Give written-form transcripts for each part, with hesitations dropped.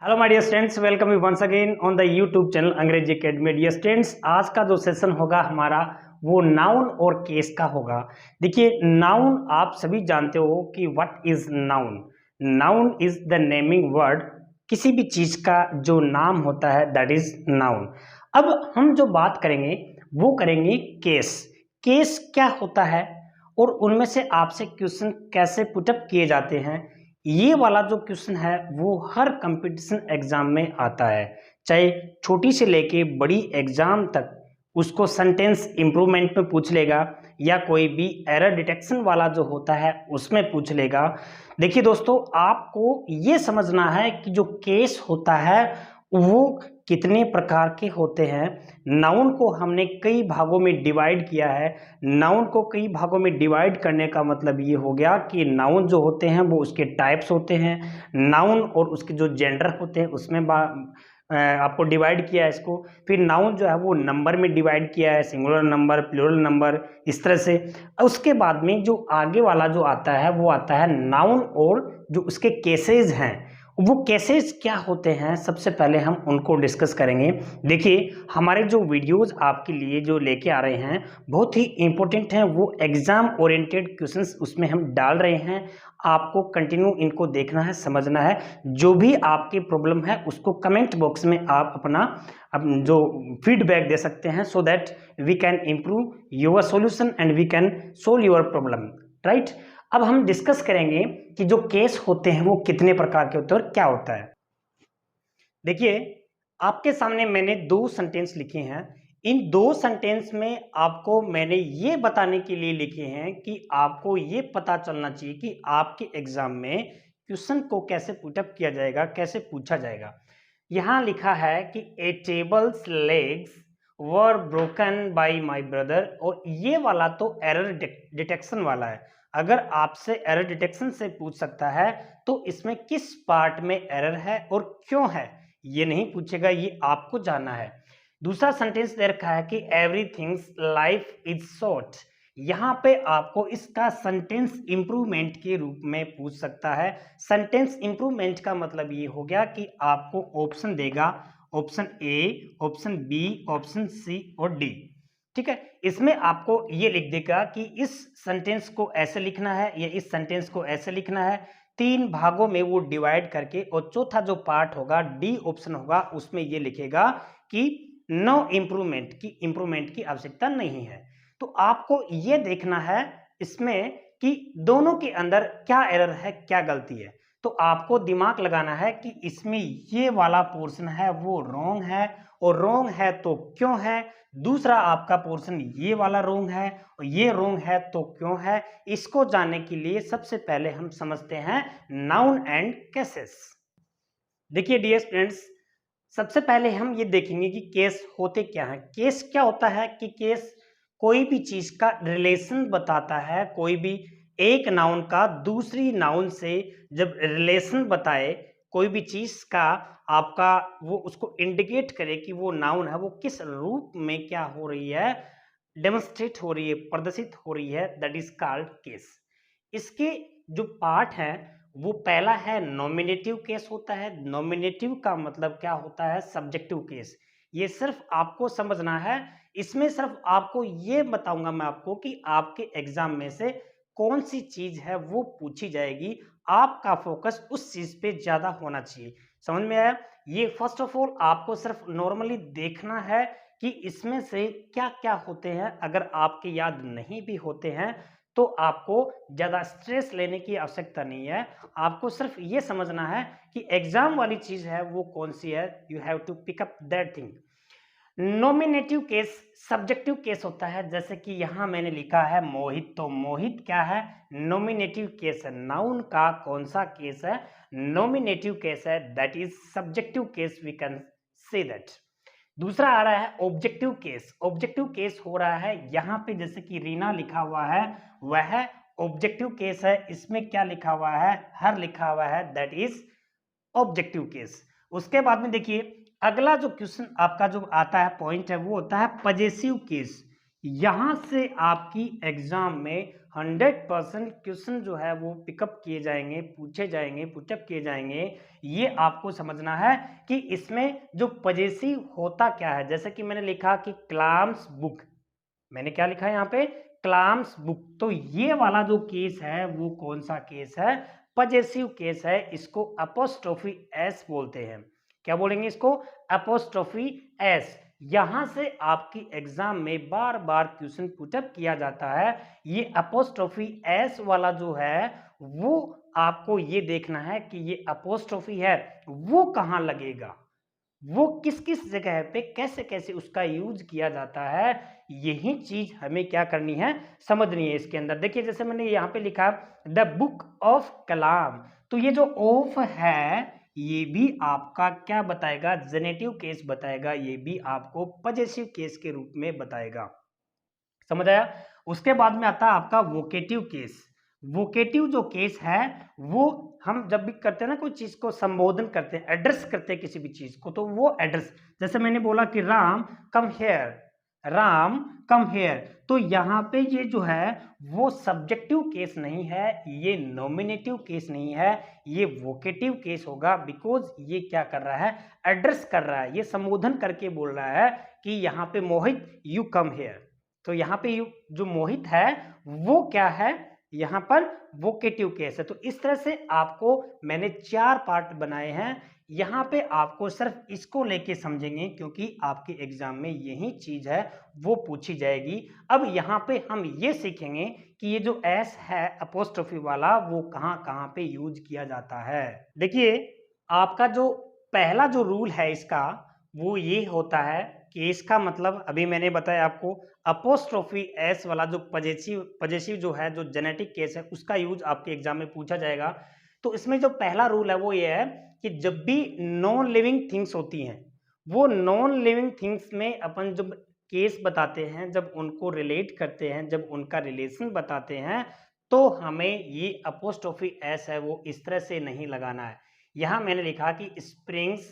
Hello my dear students, welcome you once again on the YouTube channel Angrezi academy. Dear students, आज का जो session होगा हमारा वो नाउन और केस का होगा। देखिए, नाउन आप सभी जानते हो कि what is noun. Noun is the naming word. किसी भी चीज का जो नाम होता है दैट इज नाउन। अब हम जो बात करेंगे वो करेंगे केस। केस क्या होता है और उनमें से आपसे क्वेश्चन कैसे पुटअप किए जाते हैं, ये वाला जो क्वेश्चन है वो हर कंपटीशन एग्जाम में आता है। चाहे छोटी से लेके बड़ी एग्जाम तक उसको सेंटेंस इंप्रूवमेंट में पूछ लेगा या कोई भी एरर डिटेक्शन वाला जो होता है उसमें पूछ लेगा। देखिए दोस्तों, आपको ये समझना है कि जो केस होता है वो कितने प्रकार के होते हैं। नाउन को हमने कई भागों में डिवाइड किया है। नाउन को कई भागों में डिवाइड करने का मतलब ये हो गया कि नाउन जो होते हैं वो उसके टाइप्स होते हैं। नाउन और उसके जो जेंडर होते हैं उसमें आपको डिवाइड किया है इसको। फिर नाउन जो है वो नंबर में डिवाइड किया है, सिंगुलर नंबर, प्लूरल नंबर, इस तरह से। उसके बाद में जो आगे वाला जो आता है वो आता है नाउन और जो उसके केसेस हैं। वो केसेस क्या होते हैं, सबसे पहले हम उनको डिस्कस करेंगे। देखिए, हमारे जो वीडियोस आपके लिए जो लेके आ रहे हैं बहुत ही इंपॉर्टेंट हैं। वो एग्जाम ओरिएंटेड क्वेश्चंस उसमें हम डाल रहे हैं। आपको कंटिन्यू इनको देखना है, समझना है। जो भी आपकी प्रॉब्लम है उसको कमेंट बॉक्स में आप अपना जो फीडबैक दे सकते हैं, so that we can improve your solution and we can solve your problem, right. अब हम डिस्कस करेंगे कि जो केस होते हैं वो कितने प्रकार के होते हैं और क्या होता है। देखिए, आपके सामने मैंने दो सेंटेंस लिखे हैं। इन दो सेंटेंस में आपको मैंने ये बताने के लिए लिखे हैं कि आपको ये पता चलना चाहिए कि आपके एग्जाम में क्वेश्चन को कैसे पुटअप किया जाएगा, कैसे पूछा जाएगा। यहां लिखा है कि a table's legs were broken by my brother, और ये वाला तो एरर डिटेक्शन वाला है। अगर आपसे एरर डिटेक्शन से पूछ सकता है तो इसमें किस पार्ट में एरर है और क्यों है ये नहीं पूछेगा, ये आपको जानना है। दूसरा सेंटेंस दे रखा है कि एवरीथिंग्स लाइफ इज शॉर्ट। यहां पे आपको इसका सेंटेंस इंप्रूवमेंट के रूप में पूछ सकता है। सेंटेंस इंप्रूवमेंट का मतलब ये हो गया कि आपको ऑप्शन देगा, option A, option B, option C और डी। ठीक है, इसमें आपको ये लिख देगा कि इस सेंटेंस को ऐसे लिखना है या इस सेंटेंस को ऐसे लिखना है। तीन भागों में वो डिवाइड करके, और चौथा जो पार्ट होगा, डी ऑप्शन होगा, उसमें ये लिखेगा कि नो इम्प्रूवमेंट, की इम्प्रूवमेंट की आवश्यकता नहीं है। तो आपको ये देखना है इसमें कि दोनों के अंदर क्या एरर है, क्या गलती है। तो आपको दिमाग लगाना है कि इसमें ये वाला पोर्शन है वो रॉन्ग है, और रॉन्ग है तो क्यों है। दूसरा आपका पोर्शन ये वाला रॉन्ग है और ये रॉन्ग है तो क्यों है। इसको जानने के लिए सबसे पहले हम समझते हैं नाउन एंड केसेस। देखिए डियर स्टूडेंट्स, सबसे पहले हम ये देखेंगे कि केस होते क्या हैं। केस क्या होता है कि केस कोई भी चीज का रिलेशन बताता है। कोई भी एक नाउन का दूसरी नाउन से जब रिलेशन बताए, कोई भी चीज का आपका वो उसको इंडिकेट करे कि वो नाउन है वो किस रूप में क्या हो रही है, डेमोन्स्ट्रेट हो रही है, प्रदर्शित हो रही है, दैट इज कॉल्ड केस। इसके जो पार्ट है वो पहला है नॉमिनेटिव केस होता है। नॉमिनेटिव का मतलब क्या होता है, सब्जेक्टिव केस। ये सिर्फ आपको समझना है। इसमें सिर्फ आपको ये बताऊंगा मैं आपको कि आपके एग्जाम में से कौन सी चीज है वो पूछी जाएगी। आपका फोकस उस चीज पे ज्यादा होना चाहिए। समझ में आया? ये फर्स्ट ऑफ ऑल आपको सिर्फ नॉर्मली देखना है कि इसमें से क्या क्या होते हैं। अगर आपके याद नहीं भी होते हैं तो आपको ज्यादा स्ट्रेस लेने की आवश्यकता नहीं है। आपको सिर्फ ये समझना है कि एग्जाम वाली चीज है वो कौन सी है। You have to pick up that thing. Nominative case subjective case होता है। जैसे कि यहां मैंने लिखा है मोहित, तो मोहित क्या है, नॉमिनेटिव केस है। नाउन का कौन सा केस है, नॉमिनेटिव केस है, that is subjective case, we can say that. दूसरा आ रहा है ऑब्जेक्टिव केस। ऑब्जेक्टिव केस हो रहा है यहाँ पे, जैसे कि रीना लिखा हुआ है वह ऑब्जेक्टिव केस है। इसमें क्या लिखा हुआ है, हर लिखा हुआ है, दैट इज ऑब्जेक्टिव केस। उसके बाद में देखिए अगला जो क्वेश्चन आपका जो आता है पॉइंट है वो होता है पजेसिव केस। यहां से आपकी एग्जाम में 100% क्वेश्चन जो है वो पिकअप किए जाएंगे, पूछे जाएंगे, पुटअप किए जाएंगे। ये आपको समझना है कि इसमें जो पजेसिव होता क्या है। जैसे कि मैंने लिखा कि क्लाम्स बुक, मैंने क्या लिखा है यहाँ पे, क्लाम्स बुक। तो ये वाला जो केस है वो कौन सा केस है, पजेसिव केस है। इसको अपोस्ट्रोफी एस बोलते हैं। क्या बोलेंगे इसको, अपोस्ट्रोफी एस। यहां से आपकी एग्जाम में बार बार क्वेश्चन पुटअप किया जाता है। ये अपोस्ट्रोफी एस वाला जो है वो आपको ये देखना है कि ये अपोस्ट्रोफी है वो कहां लगेगा, वो किस किस जगह पे कैसे कैसे उसका यूज किया जाता है। यही चीज हमें क्या करनी है, समझनी है इसके अंदर। देखिए जैसे मैंने यहाँ पे लिखा द बुक ऑफ कलाम, तो ये जो ऑफ है ये भी आपका क्या बताएगा, जेनेटिव केस बताएगा, ये भी आपको पजेसिव केस के रूप में बताएगा। समझ आया। उसके बाद में आता है आपका वोकेटिव केस। वोकेटिव जो केस है वो हम जब भी करते हैं ना, कोई चीज को संबोधन करते हैं, एड्रेस करते हैं किसी भी चीज को, तो वो एड्रेस, जैसे मैंने बोला कि Ram come here, Ram come here, तो यहाँ पे ये जो है वो सब्जेक्टिव केस नहीं है, ये नॉमिनेटिव केस नहीं है, ये वोकेटिव केस होगा। बिकॉज ये क्या कर रहा है, एड्रेस कर रहा है, ये संबोधन करके बोल रहा है कि यहाँ पे मोहित यू कम हेयर। तो यहाँ पे जो मोहित है वो क्या है, यहाँ पर वोकेटिव केस है। तो इस तरह से आपको मैंने 4 पार्ट बनाए हैं। यहाँ पे आपको सिर्फ इसको लेके समझेंगे क्योंकि आपके एग्जाम में यही चीज है वो पूछी जाएगी। अब यहाँ पे हम ये सीखेंगे कि ये जो एस है अपोस्ट्रोफी वाला वो कहाँ कहाँ पे यूज किया जाता है। देखिए आपका जो पहला जो रूल है इसका वो ये होता है कि इसका मतलब अभी मैंने बताया आपको, अपोस्ट्रोफी एस वाला जो पजेसिव जो है, जो जेनेटिक केस है, उसका यूज आपके एग्जाम में पूछा जाएगा। तो इसमें जो पहला रूल है वो ये है कि जब भी नॉन लिविंग थिंग्स होती हैं, वो नॉन लिविंग थिंग्स में अपन जब केस बताते हैं, जब उनको रिलेट करते हैं, जब उनका रिलेशन बताते हैं, तो हमें ये अपोस्ट्रोफी एस है वो इस तरह से नहीं लगाना है। यहां मैंने लिखा कि स्प्रिंग्स,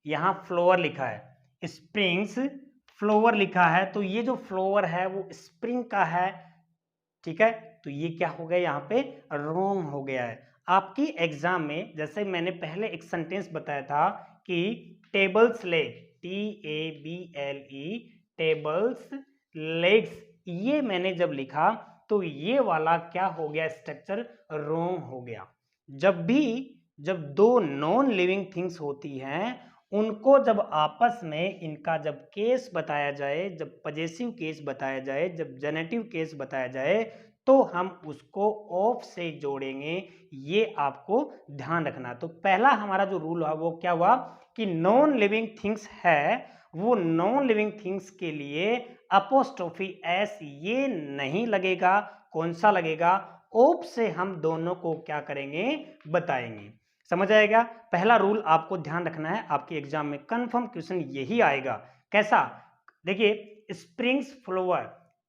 यहाँ फ्लोवर लिखा है, स्प्रिंग्स फ्लोवर लिखा है, तो ये जो फ्लोवर है वो स्प्रिंग का है, ठीक है। तो ये क्या हो गया, यहाँ पे रॉन्ग हो गया है। आपकी एग्जाम में जैसे मैंने पहले एक सेंटेंस बताया था कि tables leg, TABLE, tables legs, ये मैंने जब लिखा तो ये वाला क्या हो गया, स्ट्रक्चर रॉन्ग हो गया। जब दो नॉन लिविंग थिंग्स होती हैं उनको जब आपस में इनका जब केस बताया जाए, जब पजेसिव केस बताया जाए, जब जेनेटिव केस बताया जाए, तो हम उसको ऑफ से जोड़ेंगे। ये आपको ध्यान रखना। तो पहला हमारा जो रूल हुआ वो क्या हुआ कि नॉन लिविंग थिंग्स है, वो नॉन लिविंग थिंग्स के लिए अपोस्ट्रोफी एस ये नहीं लगेगा। कौन सा लगेगा, ऑफ से हम दोनों को क्या करेंगे, बताएंगे। समझ आएगा। पहला रूल आपको ध्यान रखना है, आपके एग्जाम में कंफर्म क्वेश्चन यही आएगा। कैसा, देखिए स्प्रिंग्स फ्लोवर,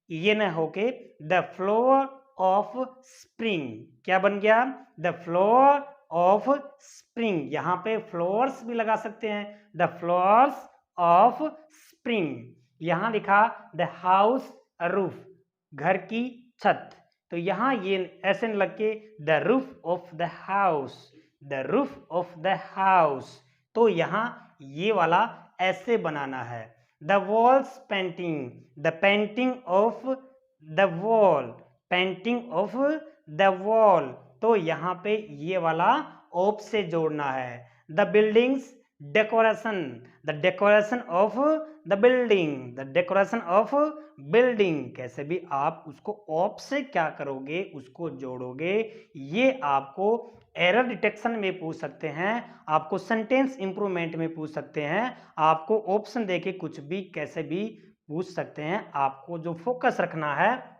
ये ना होके द फ्लोवर ऑफ स्प्रिंग, क्या बन गया, द फ्लोवर ऑफ स्प्रिंग। यहां पे फ्लोवर्स भी लगा सकते हैं, द फ्लोवर्स ऑफ स्प्रिंग। यहां लिखा द हाउस रूफ, घर की छत, तो यहां ये ऐसे लग के the roof of the house, the roof of the house. तो यहां ये वाला ऐसे बनाना है। The walls painting, the painting of the wall, painting of the wall, तो यहां पे ये वाला ऑफ से जोड़ना है। The buildings decoration, the decoration of the building, the decoration of building, कैसे भी आप उसको ऑफ से क्या करोगे, उसको जोड़ोगे। ये आपको एरर डिटेक्शन में पूछ सकते हैं, आपको सेंटेंस इंप्रूवमेंट में पूछ सकते हैं, आपको ऑप्शन देके कुछ भी कैसे भी पूछ सकते हैं। आपको जो फोकस रखना है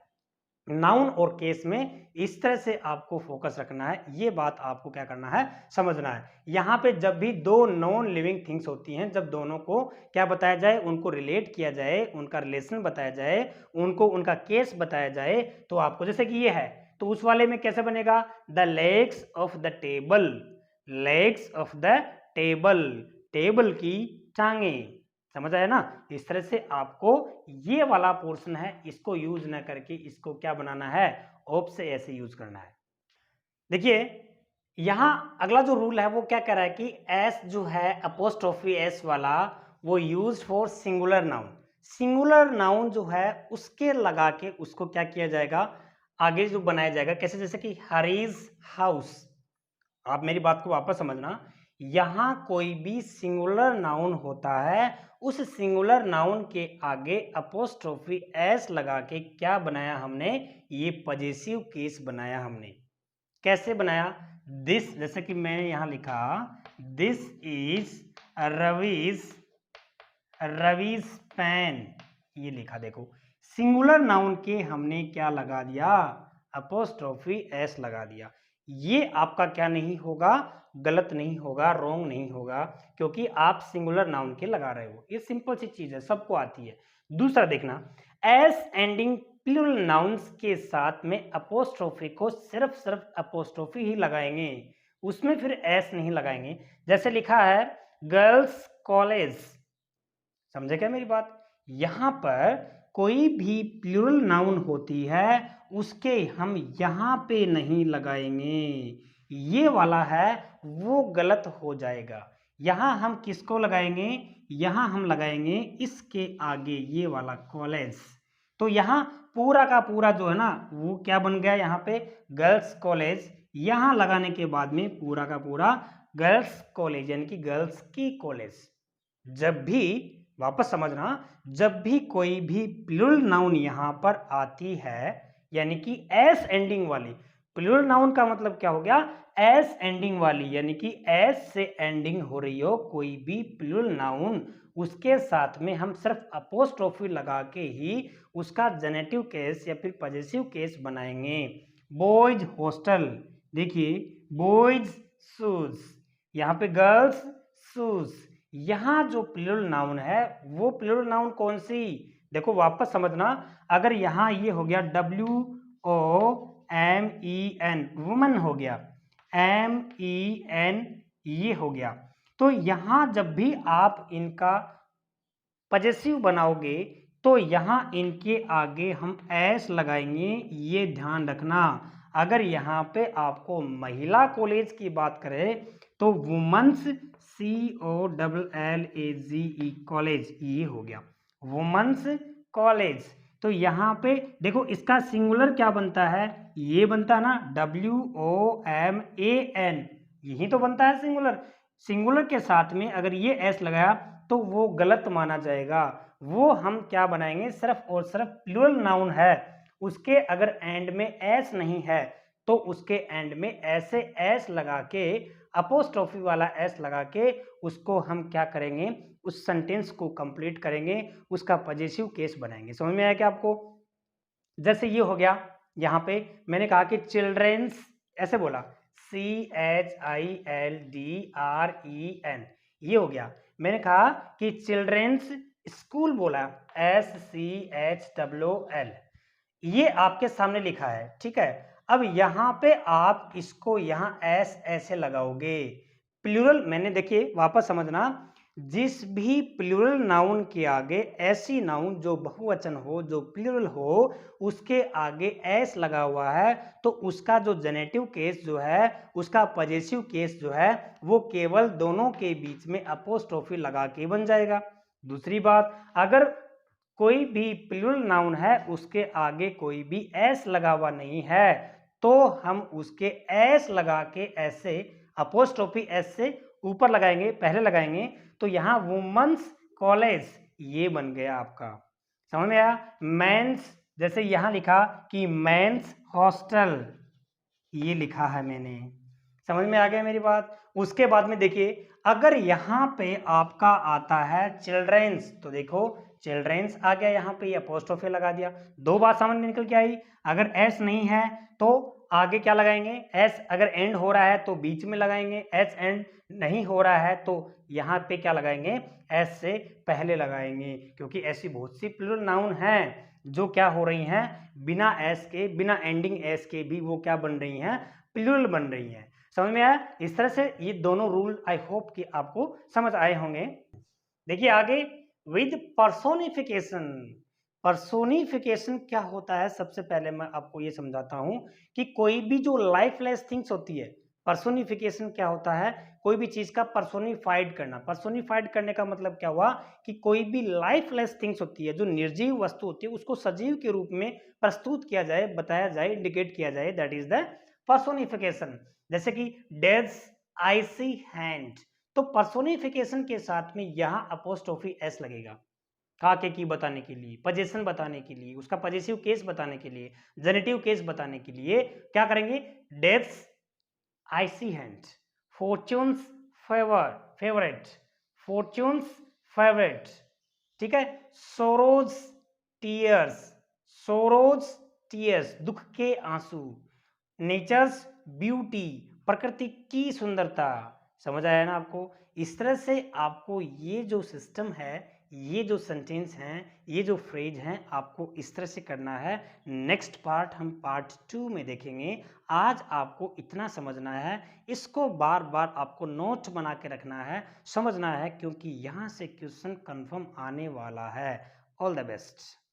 नाउन और केस में, इस तरह से आपको फोकस रखना है। ये बात आपको क्या करना है, समझना है। यहाँ पे जब भी दो नॉन लिविंग थिंग्स होती हैं, जब दोनों को क्या बताया जाए, उनको रिलेट किया जाए, उनका रिलेशन बताया जाए, उनको उनका केस बताया जाए, तो आपको जैसे कि ये है तो उस वाले में कैसे बनेगा, the legs of the table, legs of the table, table की टांगे, समझ आया ना। इस तरह से आपको ये वाला पोर्शन है इसको यूज ना करके इसको क्या बनाना है, ऑफ से ऐसे यूज करना है। देखिए यहां अगला जो रूल है वो क्या कह रहा है कि एस जो है अपोस्ट्रोफी एस वाला वो use for singular noun. Singular noun जो है उसके लगा के उसको क्या किया जाएगा, आगे जो बनाया जाएगा कैसे, जैसे कि हरीज हाउस। आप मेरी बात को वापस समझना, यहां कोई भी सिंगुलर नाउन होता है उस सिंगुलर नाउन के आगे अपोस्ट्रोफी एस लगा के क्या बनाया हमने, ये पजेसिव केस बनाया हमने। कैसे बनाया, दिस, जैसे कि मैंने यहां लिखा दिस इज रवीज पेन, ये लिखा, देखो सिंगुलर नाउन के हमने क्या लगा दिया, अपोस्ट्रोफी एस लगा दिया। ये आपका क्या नहीं होगा, गलत नहीं होगा, रॉन्ग नहीं होगा, क्योंकि आप सिंगुलर नाउन के लगा रहे हो। ये सिंपल सी चीज है, सबको आती है। दूसरा देखना, एस एंडिंग प्लूरल नाउन्स के साथ में अपोस्ट्रोफी को सिर्फ अपोस्ट्रोफी ही लगाएंगे, उसमें फिर एस नहीं लगाएंगे। जैसे लिखा है गर्ल्स कॉलेज, समझे क्या मेरी बात। यहां पर कोई भी प्लूरल नाउन होती है उसके हम यहां पे नहीं लगाएंगे, ये वाला है वो गलत हो जाएगा। यहां हम किसको लगाएंगे, यहां हम लगाएंगे इसके आगे ये वाला कॉलेज। तो यहां पूरा का पूरा जो है ना वो क्या बन गया, यहां पे गर्ल्स कॉलेज, यहां लगाने के बाद में पूरा का पूरा गर्ल्स कॉलेज यानी कि गर्ल्स की कॉलेज। जब भी, वापस समझना, जब भी कोई भी प्लूरल नाउन यहां पर आती है यानी कि एस एंडिंग वाली, प्लूरल नाउन का मतलब क्या हो गया, एस एंडिंग वाली, यानी कि एस से एंडिंग हो रही हो कोई भी प्लूरल नाउन, उसके साथ में हम सिर्फ अपोस्ट्रोफी लगा के ही उसका जेनेटिव केस या फिर पजेसिव केस बनाएंगे। बॉयज हॉस्टल, देखिए बॉयज शूज, यहाँ पे गर्ल्स शूज, यहां जो प्लूरल नाउन है वो प्लूरल नाउन कौन सी, देखो वापस समझना, अगर यहां ये हो गया WOMEN वुमन हो गया, MEN ये हो गया, तो यहां जब भी आप इनका पजेसिव बनाओगे तो यहां इनके आगे हम एस लगाएंगे, ये ध्यान रखना। अगर यहां पे आपको महिला कॉलेज की बात करें तो वुमेन्स COLLAGE कॉलेज, ये हो गया वुमेन्स कॉलेज। तो यहां पे देखो इसका सिंगुलर क्या बनता है, ये बनता है ना WOMAN, यही तो बनता है सिंगुलर। सिंगुलर के साथ में अगर ये एस लगाया तो वो गलत माना जाएगा। वो हम क्या बनाएंगे, सिर्फ और सिर्फ प्लूरल नाउन है उसके अगर एंड में एस नहीं है तो उसके एंड में ऐसे एस लगा के, अपोस्ट्रोफी वाला एस लगा के उसको हम क्या करेंगे, उस सेंटेंस को कंप्लीट करेंगे, उसका पजेसिव केस बनाएंगे। समझ में आया क्या आपको। जैसे ये हो गया, यहां पे मैंने कहा कि चिल्ड्रेंस, ऐसे बोला CHILDREN, ये हो गया। मैंने कहा कि चिल्ड्रेंस स्कूल बोला SCHOOL, ये आपके सामने लिखा है, ठीक है। अब यहां पे आप इसको यहां एस ऐसे लगाओगे, प्लूरल, मैंने देखिए वापस समझना, जिस भी प्लूरल नाउन के आगे, ऐसी नाउन जो बहुवचन हो जो प्लूरल हो उसके आगे एस लगा हुआ है तो उसका जो जेनेटिव केस जो है, उसका पजेसिव केस जो है वो केवल दोनों के बीच में अपोस्ट्रोफी लगा के बन जाएगा। दूसरी बात, अगर कोई भी प्लूरल नाउन है उसके आगे कोई भी एस लगा हुआ नहीं है तो हम उसके एस लगा के ऐसे अपोस्ट्रोफी एस से ऊपर लगाएंगे, पहले लगाएंगे, तो यहां वुमेन्स कॉलेज ये बन गया आपका। समझ में आया। मेंस, जैसे यहां लिखा कि मेंस हॉस्टल, ये लिखा है मैंने, समझ में आ गया मेरी बात। उसके बाद में देखिए अगर यहां पे आपका आता है चिल्ड्रेंस, तो देखो चिल्ड्रेंस आ गया, यहां पे अपोस्ट्रोफी लगा दिया, दो बात सामने निकल के आई। अगर एस नहीं है तो आगे क्या लगाएंगे, एस अगर एंड हो रहा है तो बीच में लगाएंगे, एस एंड नहीं हो रहा है तो यहाँ पे क्या लगाएंगे, एस से पहले लगाएंगे, क्योंकि ऐसी बहुत सी प्लूरल नाउन हैं जो क्या हो रही हैं, बिना एस के, बिना एंडिंग एस के भी वो क्या बन रही हैं, प्लूरल बन रही हैं। समझ में आया। इस तरह से ये दोनों रूल आई होप कि आपको समझ आए होंगे। देखिए आगे विद पर्सोनिफिकेशन। पर्सोनिफिकेशन क्या होता है, सबसे पहले मैं आपको ये समझाता हूं कि कोई भी जो लाइफलेस थिंग्स होती है, पर्सोनिफिकेशन क्या होता है, कोई भी चीज का पर्सोनिफाइड करना। पर्सोनिफाइड करने का मतलब क्या हुआ कि कोई भी लाइफलेस थिंग्स होती है, जो निर्जीव वस्तु होती है, उसको सजीव के रूप में प्रस्तुत किया जाए, बताया जाए, इंडिकेट किया जाए, दैट इज द पर्सोनिफिकेशन। जैसे कि डेड्स आईसी हैंड, तो पर्सोनिफिकेशन के साथ में यहां अपोस्ट्रोफी एस लगेगा, का के की बताने के लिए, पोजीशन बताने के लिए, उसका पॉजिटिव केस बताने के लिए, जेनेटिव केस बताने के लिए क्या करेंगे, deaths IC hand, fortunes favour favourite, fortunes favourite, ठीक है, सोरोज टीयर्स, सोरोज टीयर्स, दुख के आंसू, नेचर्स ब्यूटी, प्रकृति की सुंदरता। समझ आया ना आपको? इस तरह से आपको ये जो सिस्टम है, ये जो सेंटेंस हैं, ये जो फ्रेज हैं, आपको इस तरह से करना है। नेक्स्ट पार्ट हम पार्ट 2 में देखेंगे। आज आपको इतना समझना है, इसको बार बार आपको नोट बना के रखना है, समझना है, क्योंकि यहाँ से क्वेश्चन कंफर्म आने वाला है। All the best.